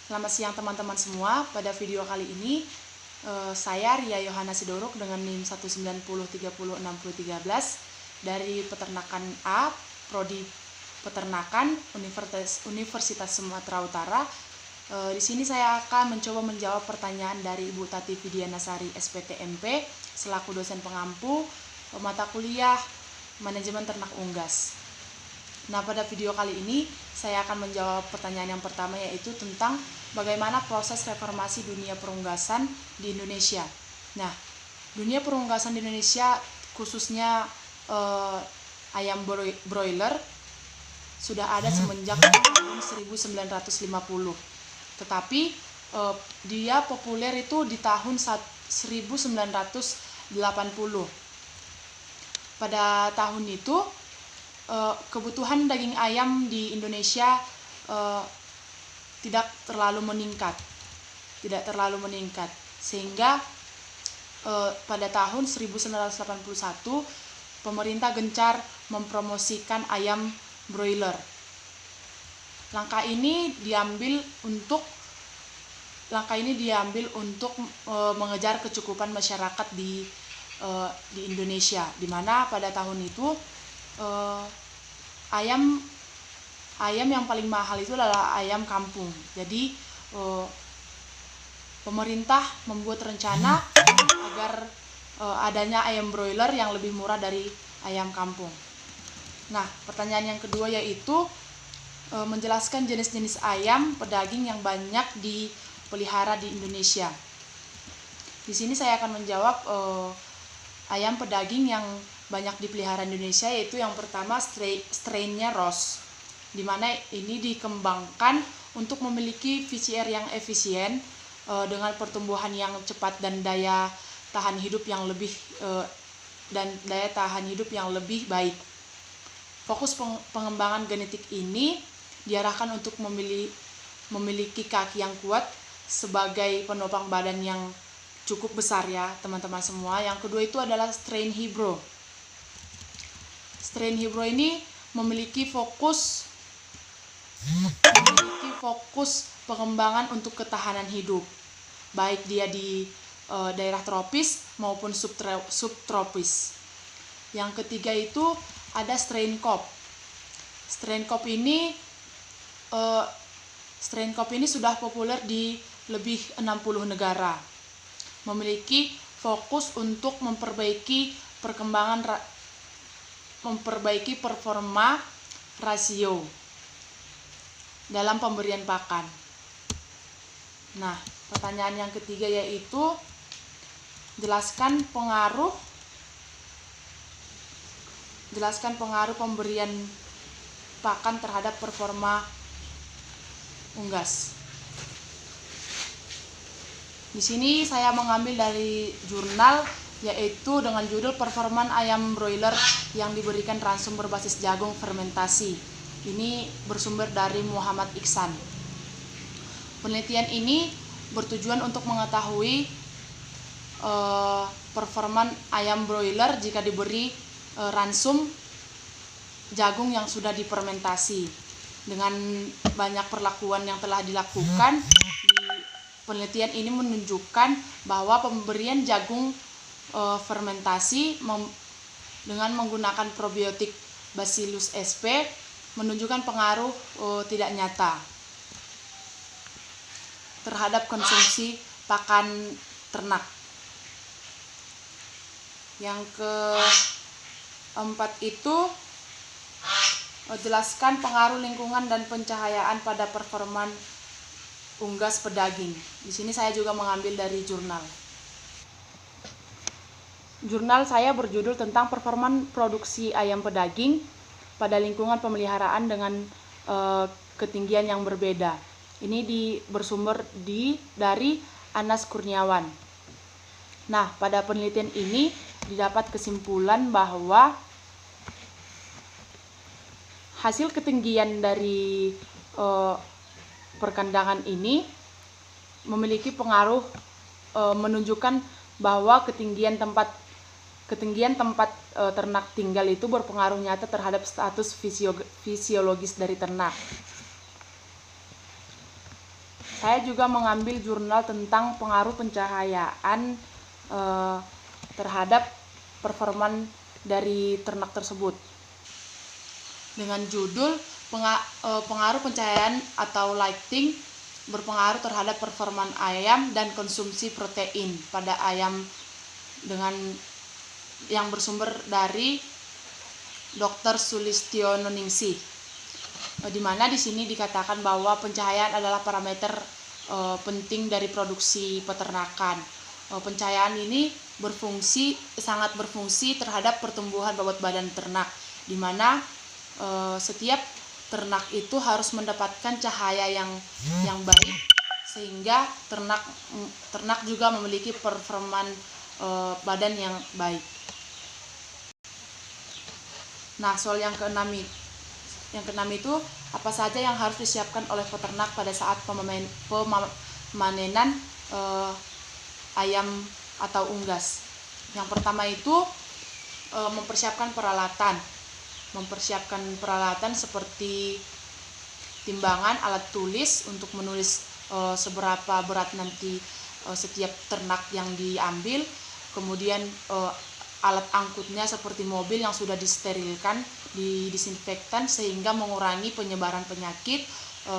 Selamat siang teman-teman semua. Pada video kali ini saya Ria Yohana Sidoruk dengan NIM 190306013 dari Peternakan A, Prodi Peternakan Universitas Sumatera Utara. Di sini saya akan mencoba menjawab pertanyaan dari Ibu Tati Widianasari SPTMP selaku dosen pengampu mata kuliah Manajemen Ternak Unggas. Nah, pada video kali ini saya akan menjawab pertanyaan yang pertama, yaitu tentang bagaimana proses reformasi dunia perunggasan di Indonesia. Nah, dunia perunggasan di Indonesia khususnya ayam broiler sudah ada semenjak tahun 1950. Tetapi dia populer itu di tahun 1980. Pada tahun itu kebutuhan daging ayam di Indonesia tidak terlalu meningkat, sehingga pada tahun 1981 pemerintah gencar mempromosikan ayam broiler. Langkah ini diambil untuk mengejar kecukupan masyarakat di Indonesia, di mana pada tahun itu ayam yang paling mahal itu adalah ayam kampung. Jadi pemerintah membuat rencana agar adanya ayam broiler yang lebih murah dari ayam kampung. Nah, pertanyaan yang kedua yaitu menjelaskan jenis-jenis ayam pedaging yang banyak dipelihara di Indonesia. Di sini saya akan menjawab ayam pedaging yang banyak dipelihara di Indonesia, yaitu yang pertama strainnya Ross, di mana ini dikembangkan untuk memiliki VCR yang efisien dengan pertumbuhan yang cepat dan daya tahan hidup yang lebih baik. Fokus pengembangan genetik ini diarahkan untuk memiliki kaki yang kuat sebagai penopang badan yang cukup besar ya teman-teman semua. Yang kedua itu adalah strain Hybro. Strain Hybro ini memiliki fokus pengembangan untuk ketahanan hidup, baik dia di daerah tropis maupun subtropis. Yang ketiga itu ada strain Cobb. Strain Cobb ini sudah populer di lebih 60 negara. Memiliki fokus untuk memperbaiki performa rasio dalam pemberian pakan. Nah, pertanyaan yang ketiga yaitu jelaskan pengaruh pemberian pakan terhadap performa unggas. Di sini saya mengambil dari jurnal, yaitu dengan judul Performan Ayam Broiler yang diberikan ransum berbasis jagung fermentasi. Ini bersumber dari Muhammad Iksan. Penelitian ini bertujuan untuk mengetahui performan ayam broiler jika diberi ransum jagung yang sudah difermentasi. Dengan banyak perlakuan yang telah dilakukan, penelitian ini menunjukkan bahwa pemberian jagung fermentasi dengan menggunakan probiotik Bacillus sp menunjukkan pengaruh tidak nyata terhadap konsumsi pakan ternak. Yang keempat itu jelaskan pengaruh lingkungan dan pencahayaan pada performan unggas pedaging. Di sini saya juga mengambil dari jurnal. Jurnal saya berjudul tentang performan produksi ayam pedaging pada lingkungan pemeliharaan dengan ketinggian yang berbeda. Ini bersumber dari Anas Kurniawan. Nah, pada penelitian ini didapat kesimpulan bahwa hasil ketinggian dari perkandangan ini memiliki pengaruh, menunjukkan bahwa ketinggian tempat ternak tinggal itu berpengaruh nyata terhadap status fisiologis dari ternak. Saya juga mengambil jurnal tentang pengaruh pencahayaan terhadap performan dari ternak tersebut dengan judul pengaruh pencahayaan atau lighting berpengaruh terhadap performan ayam dan konsumsi protein pada ayam, dengan yang bersumber dari Dr. Sulistiono Ningsih, di mana di sini dikatakan bahwa pencahayaan adalah parameter penting dari produksi peternakan. Pencahayaan ini sangat berfungsi terhadap pertumbuhan bobot badan ternak, di mana setiap ternak itu harus mendapatkan cahaya yang baik, sehingga ternak juga memiliki performan badan yang baik. Nah, soal yang keenam itu apa saja yang harus disiapkan oleh peternak pada saat pemanenan ayam atau unggas. Yang pertama itu mempersiapkan peralatan seperti timbangan, alat tulis untuk menulis seberapa berat nanti setiap ternak yang diambil, kemudian alat angkutnya seperti mobil yang sudah disterilkan, didisinfektan sehingga mengurangi penyebaran penyakit.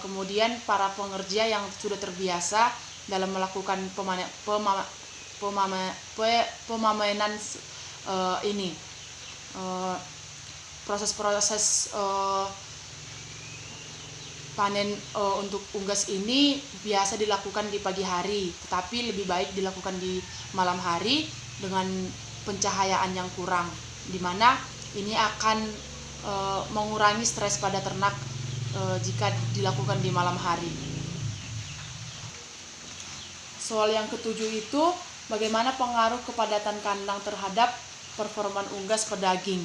Kemudian para pengerja yang sudah terbiasa dalam melakukan pemamanan ini, proses-proses panen untuk unggas ini biasa dilakukan di pagi hari, tetapi lebih baik dilakukan di malam hari dengan pencahayaan yang kurang, di mana ini akan mengurangi stres pada ternak jika dilakukan di malam hari. Soal yang ketujuh itu bagaimana pengaruh kepadatan kandang terhadap performan unggas pedaging.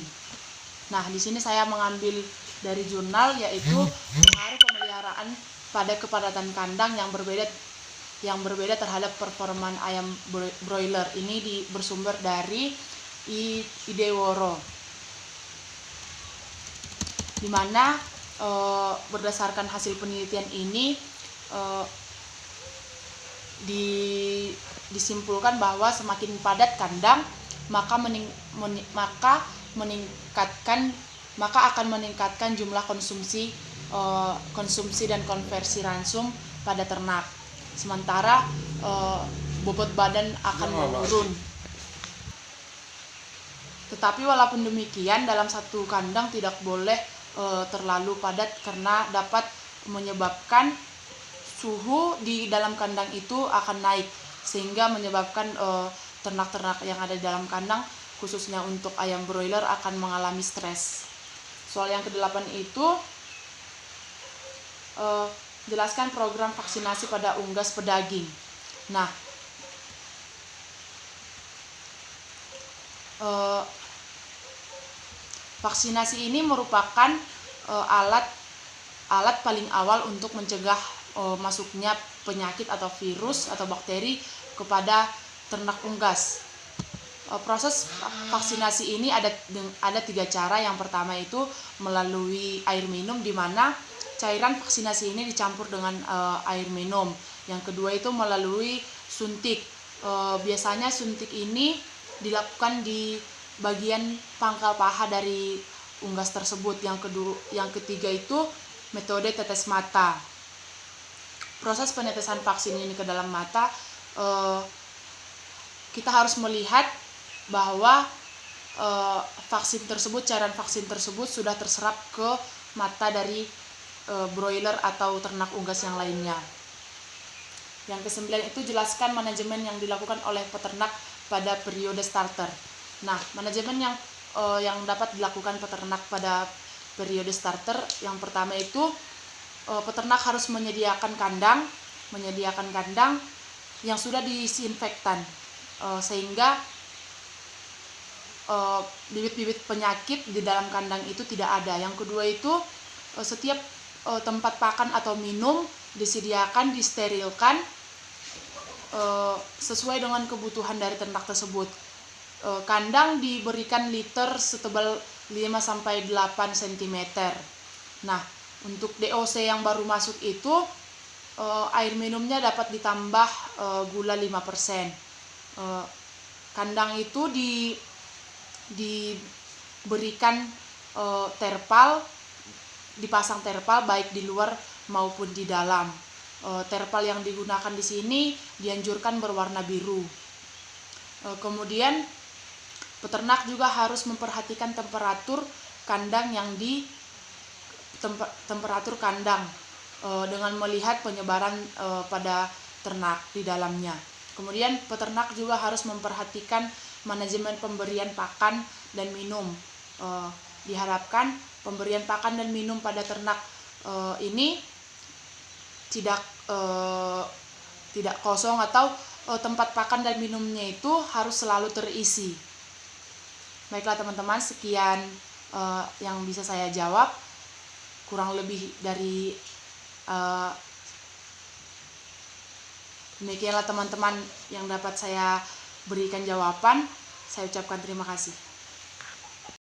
Nah, di sini saya mengambil dari jurnal, yaitu pengaruh pemeliharaan pada kepadatan kandang yang berbeda terhadap performan ayam broiler. Ini bersumber dari Ideworo, di mana berdasarkan hasil penelitian ini disimpulkan bahwa semakin padat kandang maka akan meningkatkan jumlah konsumsi dan konversi ransum pada ternak, sementara bobot badan akan menurun. Tetapi walaupun demikian, dalam satu kandang tidak boleh terlalu padat karena dapat menyebabkan suhu di dalam kandang itu akan naik, sehingga menyebabkan ternak-ternak yang ada di dalam kandang, khususnya untuk ayam broiler, akan mengalami stres. Soal yang ke-8 itu jelaskan program vaksinasi pada unggas pedaging. Nah, vaksinasi ini merupakan alat paling awal untuk mencegah masuknya penyakit atau virus atau bakteri kepada ternak unggas. Proses vaksinasi ini ada 3 cara. Yang pertama itu melalui air minum, di mana cairan vaksinasi ini dicampur dengan air minum. Yang kedua itu melalui suntik. Biasanya suntik ini dilakukan di bagian pangkal paha dari unggas tersebut. Yang ketiga itu metode tetes mata. Proses penetesan vaksin ini ke dalam mata, kita harus melihat bahwa cairan vaksin tersebut sudah terserap ke mata dari broiler atau ternak unggas yang lainnya. Yang ke-9 itu jelaskan manajemen yang dilakukan oleh peternak pada periode starter. Nah, manajemen yang dapat dilakukan peternak pada periode starter, yang pertama itu peternak harus menyediakan kandang yang sudah disinfektan, sehingga bibit-bibit penyakit di dalam kandang itu tidak ada. Yang kedua itu setiap tempat pakan atau minum disediakan, disterilkan sesuai dengan kebutuhan dari ternak tersebut. Kandang diberikan liter setebal 5-8 cm. Nah, untuk DOC yang baru masuk itu air minumnya dapat ditambah gula 5%. Kandang itu diberikan terpal, dipasang terpal baik di luar maupun di dalam. Terpal yang digunakan di sini dianjurkan berwarna biru. Kemudian peternak juga harus memperhatikan temperatur kandang temperatur kandang dengan melihat penyebaran pada ternak di dalamnya. Kemudian peternak juga harus memperhatikan manajemen pemberian pakan dan minum. Diharapkan pemberian pakan dan minum pada ternak ini tidak kosong, atau tempat pakan dan minumnya itu harus selalu terisi. Baiklah teman-teman, sekian yang bisa saya jawab. Kurang lebih dari demikianlah teman-teman yang dapat saya berikan jawaban. Saya ucapkan terima kasih.